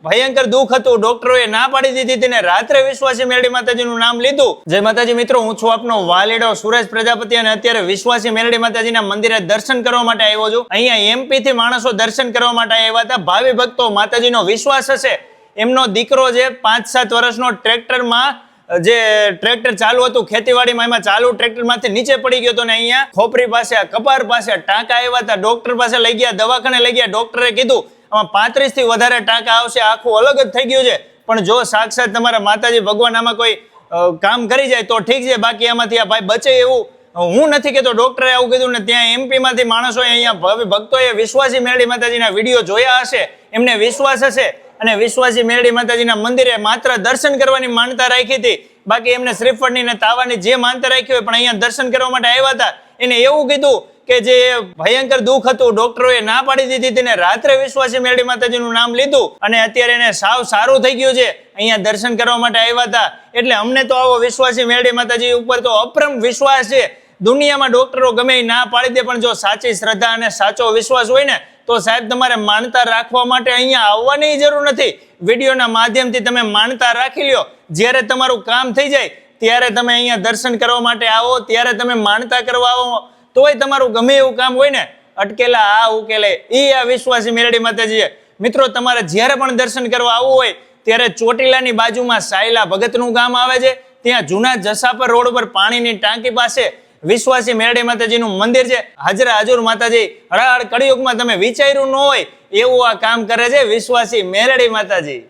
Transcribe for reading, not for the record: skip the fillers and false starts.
ભયંકર દુઃખ હતું. ડોક્ટરોએ ના પાડી દીધી તેને. રાત્રે વિશ્વાસી મેલડી માતાજીનું નામ લીધું. જય માતાજી મિત્રો, હું છું આપનો વાલેડો સુરેશ પ્રજાપતિ અને અત્યારે વિશ્વાસી મેલડી માતાજીના મંદિરે દર્શન કરવા માટે આવ્યો છું. અહીંયા એમપી થી માણસો દર્શન કરવા માટે આવ્યા હતા. ભાવિ ભક્તો, માતાજીનો વિશ્વાસ હશે. એમનો દીકરો જે 5-7 વર્ષનો ટ્રેક્ટરમાં જે ટ્રેક્ટર ચાલુ હતું ખેતીવાડીમાં, એમાં ચાલુ ટ્રેક્ટર માંથી નીચે પડી ગયો હતો ને અહીંયા ખોપરી પાસે કપાર પાસે ટાંકા આવ્યા હતા. ડોક્ટર પાસે લઈ ગયા, દવાખાને લઈ ગયા. ડોક્ટરે કીધું આમાં 35 થી વધારે ટાંકા આવશે, આખું અલગ જ થઈ ગયું છે. પણ જો સાક્ષાત તમારા માતાજી ભગવાન આમાં કોઈ કામ કરી જાય તો ઠીક છે, બાકી આમાંથી આ ભાઈ બચે એવું હું નથી કહેતો. ડોક્ટરે આવું કીધું ને ત્યાં એમપી માંથી માણસો અહીંયા ભક્તોએ વિશ્વાસી મેલડી માતાજીના વિડીયો જોયા હશે, એમને વિશ્વાસ હશે અને વિશ્વાસી મેલડી માતાજીના મંદિરે માત્ર દર્શન કરવાની માનતા રાખી હતી. બાકી એમને શ્રીફળની ને તાવાની જે માનતા રાખી હોય, પણ અહીંયા દર્શન કરવા માટે આવ્યા હતા. એને એવું કીધું કે જે ભયંકર દુઃખ હતું, ડોક્ટરોએ ના પાડી દીધી તેને. રાત્રે વિશ્વાસી મેલડી માતાજીનું નામ લીધું અને અત્યારે એને સાવ સારું થઈ ગયું છે. અહીંયા દર્શન કરવા માટે આવ્યા હતા. એટલે અમને તો આવો વિશ્વાસી મેલડી માતાજી ઉપર તો અપરમ વિશ્વાસ છે. દુનિયામાં ડોક્ટરો ગમે ના પાડી દે, પણ જો સાચી શ્રદ્ધા અને સાચો વિશ્વાસ હોય ને તો સાહેબ તમારે માનતા રાખવા માટે અહીંયા આવવાની જરૂર નથી. વિડીયોના માધ્યમથી તમે માનતા રાખી લ્યો. જ્યારે તમારું કામ થઈ જાય ત્યારે તમે અહીંયા દર્શન કરવા માટે આવો, ત્યારે તમે માનતા કરવા આવો, તોય તમારું ગમે એવું કામ હોય ને અટકેલા આ ઉકેલે એ આ વિશ્વાસી મેલડી માતાજી. મિત્રો, તમારે જ્યારે પણ દર્શન કરવા આવવું હોય ત્યારે ચોટીલાની બાજુમાં સાયલા ભગતનું ગામ આવે છે. ત્યાં જૂના જસાપર રોડ પર પાણીની ટાંકી પાસે વિશ્વાસી મેલડી માતાજીનું મંદિર છે. હાજરા હાજુર માતાજી હળહળ કળિયુગમાં તમે વિચાર્યું ન હોય એવું આ કામ કરે છે વિશ્વાસી મેલડી માતાજી.